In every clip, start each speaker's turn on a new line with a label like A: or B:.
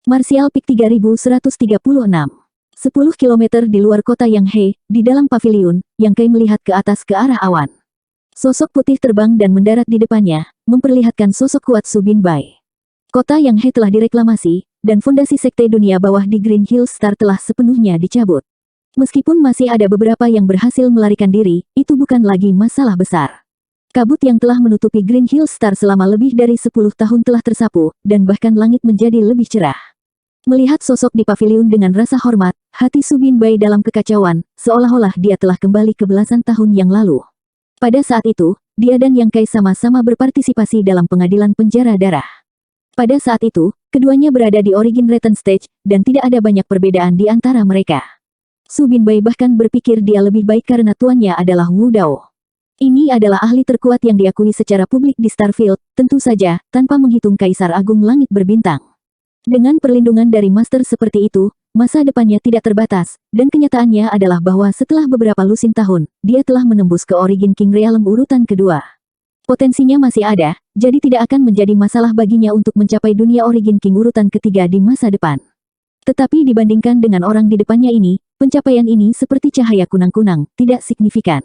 A: Martial Peak 3136. 10 kilometer di luar kota Yanghe, di dalam paviliun, Yang Kai melihat ke atas ke arah awan. Sosok putih terbang dan mendarat di depannya, memperlihatkan sosok kuat Su Binbai. Kota Yanghe telah direklamasi, dan fondasi sekte dunia bawah di Green Hill Star telah sepenuhnya dicabut. Meskipun masih ada beberapa yang berhasil melarikan diri, itu bukan lagi masalah besar. Kabut yang telah menutupi Green Hill Star selama lebih dari 10 tahun telah tersapu, dan bahkan langit menjadi lebih cerah. Melihat sosok di paviliun dengan rasa hormat, hati Su Binbai dalam kekacauan, seolah-olah dia telah kembali ke belasan tahun yang lalu. Pada saat itu, dia dan Yang Kai sama-sama berpartisipasi dalam pengadilan penjara darah. Pada saat itu, keduanya berada di Origin Return Stage, dan tidak ada banyak perbedaan di antara mereka. Su Binbai bahkan berpikir dia lebih baik karena tuannya adalah Wu Dao. Ini adalah ahli terkuat yang diakui secara publik di Starfield, tentu saja, tanpa menghitung Kaisar Agung Langit Berbintang. Dengan perlindungan dari master seperti itu, masa depannya tidak terbatas, dan kenyataannya adalah bahwa setelah beberapa lusin tahun, dia telah menembus ke Origin King Realm urutan kedua. Potensinya masih ada, jadi tidak akan menjadi masalah baginya untuk mencapai dunia Origin King urutan ketiga di masa depan. Tetapi dibandingkan dengan orang di depannya ini, pencapaian ini seperti cahaya kunang-kunang, tidak signifikan.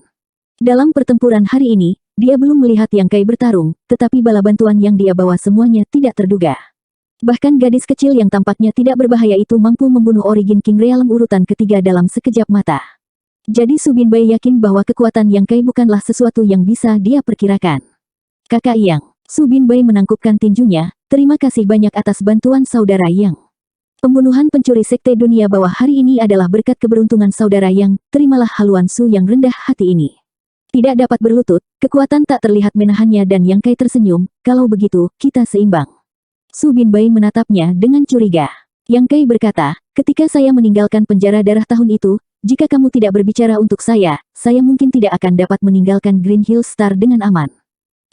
A: Dalam pertempuran hari ini, dia belum melihat Yang Kai bertarung, tetapi bala bantuan yang dia bawa semuanya tidak terduga. Bahkan gadis kecil yang tampaknya tidak berbahaya itu mampu membunuh Origin King Realm urutan ketiga dalam sekejap mata. Jadi Su Binbai yakin bahwa kekuatan Yang Kai bukanlah sesuatu yang bisa dia perkirakan. Kakak Yang, Su Binbai menangkupkan tinjunya, terima kasih banyak atas bantuan saudara Yang. Pembunuhan pencuri sekte dunia bawah hari ini adalah berkat keberuntungan saudara Yang, terimalah haluan Su yang rendah hati ini. Tidak dapat berlutut, kekuatan tak terlihat menahannya dan Yang Kai tersenyum, kalau begitu, kita seimbang. Su Binbai menatapnya dengan curiga. Yang Kai berkata, ketika saya meninggalkan penjara darah tahun itu, jika kamu tidak berbicara untuk saya mungkin tidak akan dapat meninggalkan Green Hill Star dengan aman.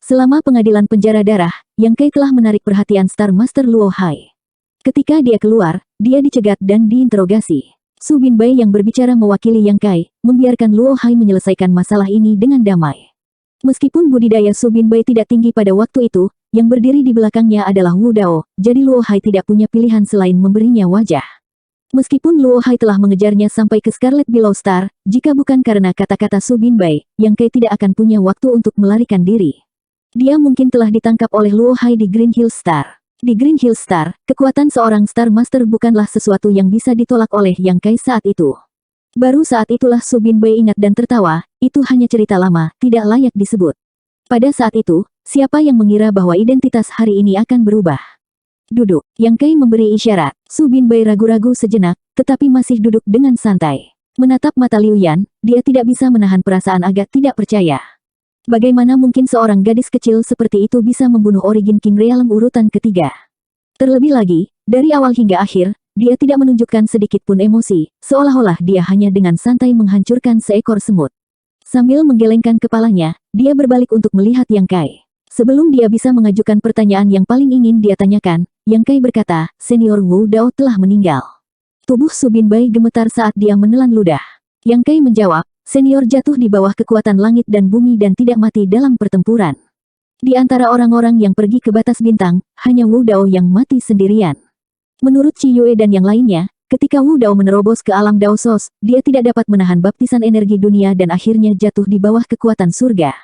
A: Selama pengadilan penjara darah, Yang Kai telah menarik perhatian Star Master Luo Hai. Ketika dia keluar, dia dicegat dan diinterogasi. Su Binbai yang berbicara mewakili Yang Kai, membiarkan Luo Hai menyelesaikan masalah ini dengan damai. Meskipun budidaya Su Binbai tidak tinggi pada waktu itu, yang berdiri di belakangnya adalah Wu Dao, jadi Luo Hai tidak punya pilihan selain memberinya wajah. Meskipun Luo Hai telah mengejarnya sampai ke Scarlet Below Star, jika bukan karena kata-kata Su Binbai, Yang Kai tidak akan punya waktu untuk melarikan diri. Dia mungkin telah ditangkap oleh Luo Hai di Green Hill Star. Di Green Hill Star, kekuatan seorang Star Master bukanlah sesuatu yang bisa ditolak oleh Yang Kai saat itu. Baru saat itulah Su Binbai ingat dan tertawa, itu hanya cerita lama, tidak layak disebut. Pada saat itu, siapa yang mengira bahwa identitas hari ini akan berubah? Duduk, Yang Kai memberi isyarat. Su Binbai ragu-ragu sejenak, tetapi masih duduk dengan santai. Menatap mata Liu Yan, dia tidak bisa menahan perasaan agak tidak percaya. Bagaimana mungkin seorang gadis kecil seperti itu bisa membunuh Origin King Realm urutan ketiga? Terlebih lagi, dari awal hingga akhir, dia tidak menunjukkan sedikit pun emosi, seolah-olah dia hanya dengan santai menghancurkan seekor semut. Sambil menggelengkan kepalanya, dia berbalik untuk melihat Yang Kai. Sebelum dia bisa mengajukan pertanyaan yang paling ingin dia tanyakan, Yang Kai berkata, Senior Wu Dao telah meninggal. Tubuh Su Binbai gemetar saat dia menelan ludah. Yang Kai menjawab, Senior jatuh di bawah kekuatan langit dan bumi dan tidak mati dalam pertempuran. Di antara orang-orang yang pergi ke batas bintang, hanya Wu Dao yang mati sendirian. Menurut Qi Yue dan yang lainnya, ketika Wu Dao menerobos ke alam Dao Sos, dia tidak dapat menahan baptisan energi dunia dan akhirnya jatuh di bawah kekuatan surga.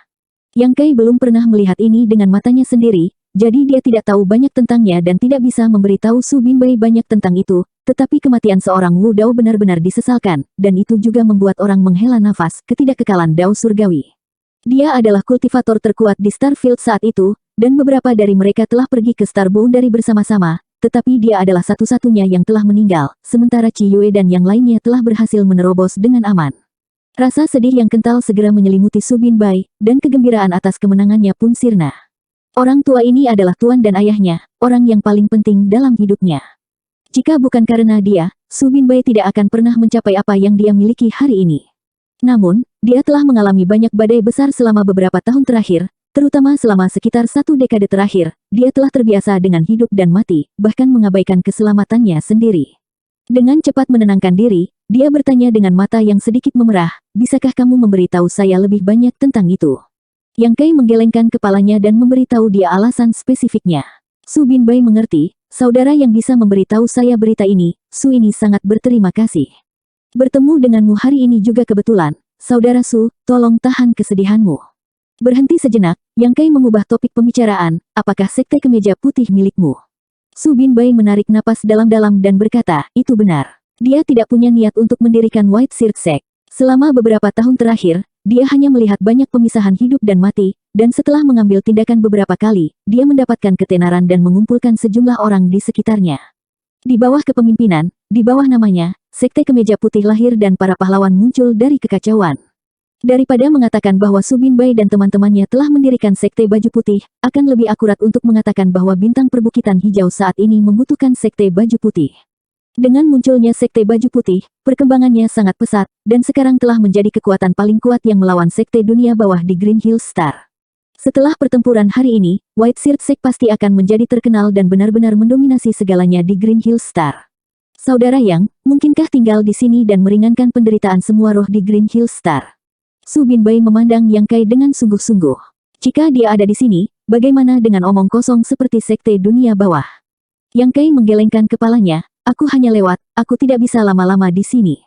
A: Yang Kai belum pernah melihat ini dengan matanya sendiri, jadi dia tidak tahu banyak tentangnya dan tidak bisa memberitahu Su Binbai banyak tentang itu, tetapi kematian seorang Wu Dao benar-benar disesalkan, dan itu juga membuat orang menghela nafas, ketidakkekalan Dao surgawi. Dia adalah kultivator terkuat di Starfield saat itu, dan beberapa dari mereka telah pergi ke Star Boundary bersama-sama, tetapi dia adalah satu-satunya yang telah meninggal, sementara Qi Yue dan yang lainnya telah berhasil menerobos dengan aman. Rasa sedih yang kental segera menyelimuti Su Binbai, dan kegembiraan atas kemenangannya pun sirna. Orang tua ini adalah tuan dan ayahnya, orang yang paling penting dalam hidupnya. Jika bukan karena dia, Su Binbai tidak akan pernah mencapai apa yang dia miliki hari ini. Namun, dia telah mengalami banyak badai besar selama beberapa tahun terakhir, terutama selama sekitar 1 dekade terakhir, dia telah terbiasa dengan hidup dan mati, bahkan mengabaikan keselamatannya sendiri. Dengan cepat menenangkan diri, dia bertanya dengan mata yang sedikit memerah, bisakah kamu memberitahu saya lebih banyak tentang itu? Yang Kai menggelengkan kepalanya dan memberitahu dia alasan spesifiknya. Su Binbai mengerti, saudara yang bisa memberitahu saya berita ini, Su ini sangat berterima kasih. Bertemu denganmu hari ini juga kebetulan, saudara Su, tolong tahan kesedihanmu. Berhenti sejenak, Yang Kai mengubah topik pembicaraan, apakah sekte kemeja putih milikmu? Su Binbai menarik napas dalam-dalam dan berkata, itu benar. Dia tidak punya niat untuk mendirikan White Shirt Sect. Selama beberapa tahun terakhir, dia hanya melihat banyak pemisahan hidup dan mati, dan setelah mengambil tindakan beberapa kali, dia mendapatkan ketenaran dan mengumpulkan sejumlah orang di sekitarnya. Di bawah kepemimpinan, di bawah namanya, Sekte Kemeja Putih lahir dan para pahlawan muncul dari kekacauan. Daripada mengatakan bahwa Su Binbai dan teman-temannya telah mendirikan Sekte Baju Putih, akan lebih akurat untuk mengatakan bahwa bintang perbukitan hijau saat ini membutuhkan Sekte Baju Putih. Dengan munculnya Sekte Baju Putih, perkembangannya sangat pesat, dan sekarang telah menjadi kekuatan paling kuat yang melawan Sekte Dunia Bawah di Green Hill Star. Setelah pertempuran hari ini, White Shirt Sect pasti akan menjadi terkenal dan benar-benar mendominasi segalanya di Green Hill Star. Saudara Yang, mungkinkah tinggal di sini dan meringankan penderitaan semua roh di Green Hill Star? Su Binbai memandang Yang Kai dengan sungguh-sungguh. Jika dia ada di sini, bagaimana dengan omong kosong seperti Sekte Dunia Bawah? Yang Kai menggelengkan kepalanya. Aku hanya lewat, aku tidak bisa lama-lama di sini.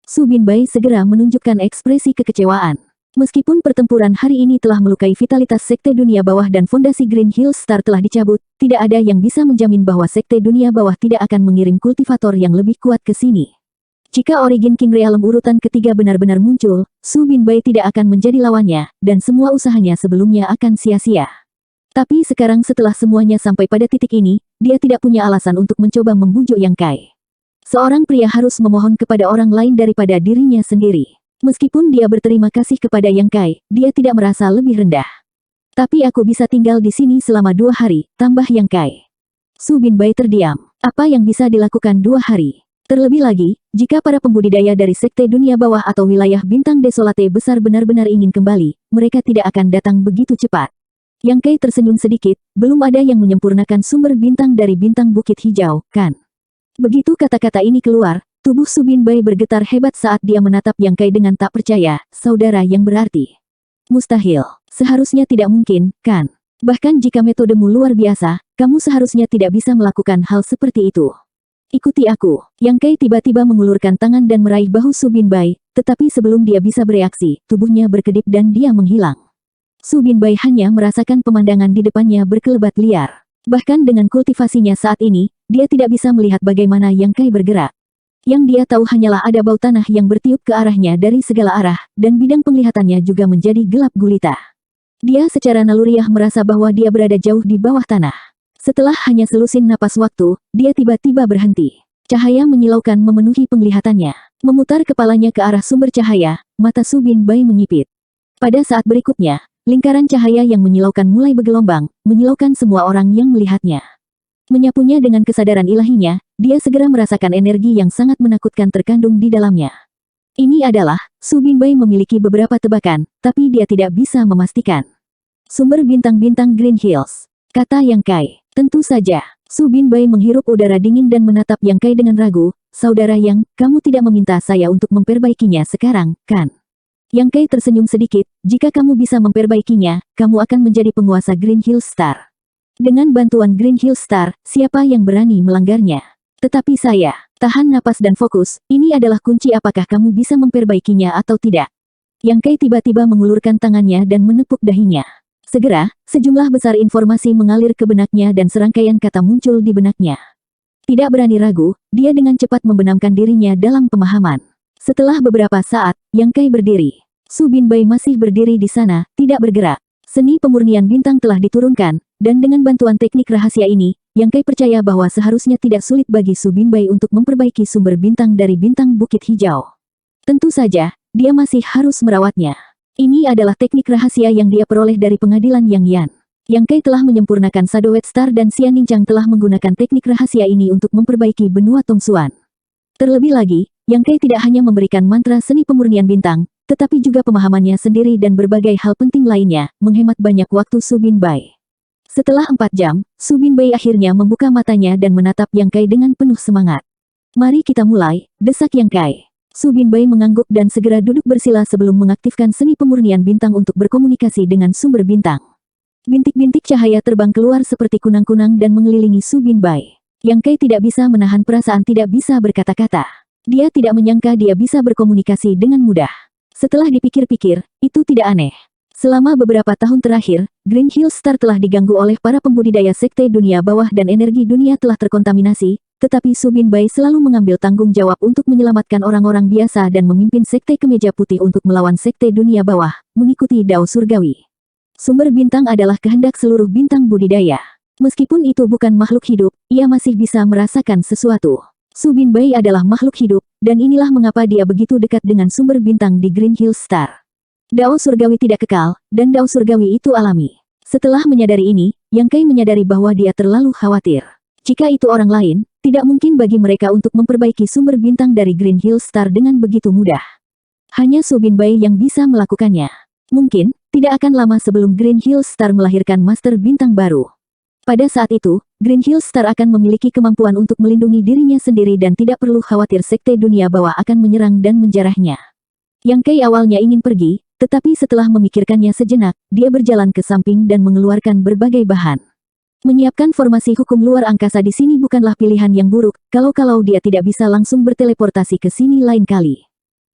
A: Su Binbai segera menunjukkan ekspresi kekecewaan. Meskipun pertempuran hari ini telah melukai vitalitas Sekte Dunia Bawah dan fondasi Green Hill Star telah dicabut, tidak ada yang bisa menjamin bahwa Sekte Dunia Bawah tidak akan mengirim kultivator yang lebih kuat ke sini. Jika Origin King Realm urutan ketiga benar-benar muncul, Su Binbai tidak akan menjadi lawannya, dan semua usahanya sebelumnya akan sia-sia. Tapi sekarang setelah semuanya sampai pada titik ini, dia tidak punya alasan untuk mencoba membujuk Yang Kai. Seorang pria harus memohon kepada orang lain daripada dirinya sendiri. Meskipun dia berterima kasih kepada Yang Kai, dia tidak merasa lebih rendah. Tapi aku bisa tinggal di sini selama 2 hari, tambah Yang Kai. Su Binbai terdiam. Apa yang bisa dilakukan 2 hari? Terlebih lagi, jika para pembudidaya dari Sekte Dunia Bawah atau wilayah Bintang Desolate besar benar-benar ingin kembali, mereka tidak akan datang begitu cepat. Yang Kai tersenyum sedikit, belum ada yang menyempurnakan sumber bintang dari bintang Bukit Hijau, kan? Begitu kata-kata ini keluar, tubuh Su Binbai bergetar hebat saat dia menatap Yang Kai dengan tak percaya, saudara yang berarti. Mustahil, seharusnya tidak mungkin, kan? Bahkan jika metodemu luar biasa, kamu seharusnya tidak bisa melakukan hal seperti itu. Ikuti aku. Yang Kai tiba-tiba mengulurkan tangan dan meraih bahu Su Binbai, tetapi sebelum dia bisa bereaksi, tubuhnya berkedip dan dia menghilang. Su Binbai hanya merasakan pemandangan di depannya berkelebat liar. Bahkan dengan kultivasinya saat ini, dia tidak bisa melihat bagaimana Yang Kai bergerak. Yang dia tahu hanyalah ada bau tanah yang bertiup ke arahnya dari segala arah, dan bidang penglihatannya juga menjadi gelap gulita. Dia secara naluriah merasa bahwa dia berada jauh di bawah tanah. Setelah hanya selusin napas waktu, dia tiba-tiba berhenti. Cahaya menyilaukan memenuhi penglihatannya. Memutar kepalanya ke arah sumber cahaya, mata Su Binbai menyipit. Pada saat berikutnya, lingkaran cahaya yang menyilaukan mulai bergelombang, menyilaukan semua orang yang melihatnya. Menyapunya dengan kesadaran ilahinya, dia segera merasakan energi yang sangat menakutkan terkandung di dalamnya. Ini adalah, Su Binbai memiliki beberapa tebakan, tapi dia tidak bisa memastikan. Sumber bintang-bintang Green Hills, kata Yang Kai. Tentu saja, Su Binbai menghirup udara dingin dan menatap Yang Kai dengan ragu, saudara Yang, kamu tidak meminta saya untuk memperbaikinya sekarang, kan? Yang Kai tersenyum sedikit, jika kamu bisa memperbaikinya, kamu akan menjadi penguasa Green Hill Star. Dengan bantuan Green Hill Star, siapa yang berani melanggarnya? Tetapi saya, tahan napas dan fokus, ini adalah kunci apakah kamu bisa memperbaikinya atau tidak. Yang Kai tiba-tiba mengulurkan tangannya dan menepuk dahinya. Segera, sejumlah besar informasi mengalir ke benaknya dan serangkaian kata muncul di benaknya. Tidak berani ragu, dia dengan cepat membenamkan dirinya dalam pemahaman. Setelah beberapa saat, Yang Kai berdiri. Su Binbai masih berdiri di sana, tidak bergerak. Seni pemurnian bintang telah diturunkan, dan dengan bantuan teknik rahasia ini, Yang Kai percaya bahwa seharusnya tidak sulit bagi Su Binbai untuk memperbaiki sumber bintang dari bintang Bukit Hijau. Tentu saja, dia masih harus merawatnya. Ini adalah teknik rahasia yang dia peroleh dari pengadilan Yang Yan. Yang Kai telah menyempurnakan Shadowed Star dan Xian Ningchang telah menggunakan teknik rahasia ini untuk memperbaiki benua Tongsuan. Terlebih lagi, Yang Kai tidak hanya memberikan mantra seni pemurnian bintang, tetapi juga pemahamannya sendiri dan berbagai hal penting lainnya, menghemat banyak waktu Su Binbai. Setelah 4 jam, Su Binbai akhirnya membuka matanya dan menatap Yang Kai dengan penuh semangat. Mari kita mulai, desak Yang Kai. Su Binbai mengangguk dan segera duduk bersila sebelum mengaktifkan seni pemurnian bintang untuk berkomunikasi dengan sumber bintang. Bintik-bintik cahaya terbang keluar seperti kunang-kunang dan mengelilingi Su Binbai. Yang Kei tidak bisa menahan perasaan tidak bisa berkata-kata. Dia tidak menyangka dia bisa berkomunikasi dengan mudah. Setelah dipikir-pikir, itu tidak aneh. Selama beberapa tahun terakhir, Green Hill Star telah diganggu oleh para pembudidaya sekte dunia bawah dan energi dunia telah terkontaminasi, tetapi Su Binbai selalu mengambil tanggung jawab untuk menyelamatkan orang-orang biasa dan memimpin sekte kemeja putih untuk melawan sekte dunia bawah, mengikuti Dao Surgawi. Sumber bintang adalah kehendak seluruh bintang budidaya. Meskipun itu bukan makhluk hidup, ia masih bisa merasakan sesuatu. Su Binbai adalah makhluk hidup, dan inilah mengapa dia begitu dekat dengan sumber bintang di Green Hill Star. Dao Surgawi tidak kekal, dan Dao Surgawi itu alami. Setelah menyadari ini, Yang Kei menyadari bahwa dia terlalu khawatir. Jika itu orang lain, tidak mungkin bagi mereka untuk memperbaiki sumber bintang dari Green Hill Star dengan begitu mudah. Hanya Su Binbai yang bisa melakukannya. Mungkin, tidak akan lama sebelum Green Hill Star melahirkan Master Bintang baru. Pada saat itu, Green Hill Star akan memiliki kemampuan untuk melindungi dirinya sendiri dan tidak perlu khawatir sekte dunia bawah akan menyerang dan menjarahnya. Yang Kei awalnya ingin pergi, tetapi setelah memikirkannya sejenak, dia berjalan ke samping dan mengeluarkan berbagai bahan. Menyiapkan formasi hukum luar angkasa di sini bukanlah pilihan yang buruk, kalau dia tidak bisa langsung berteleportasi ke sini lain kali.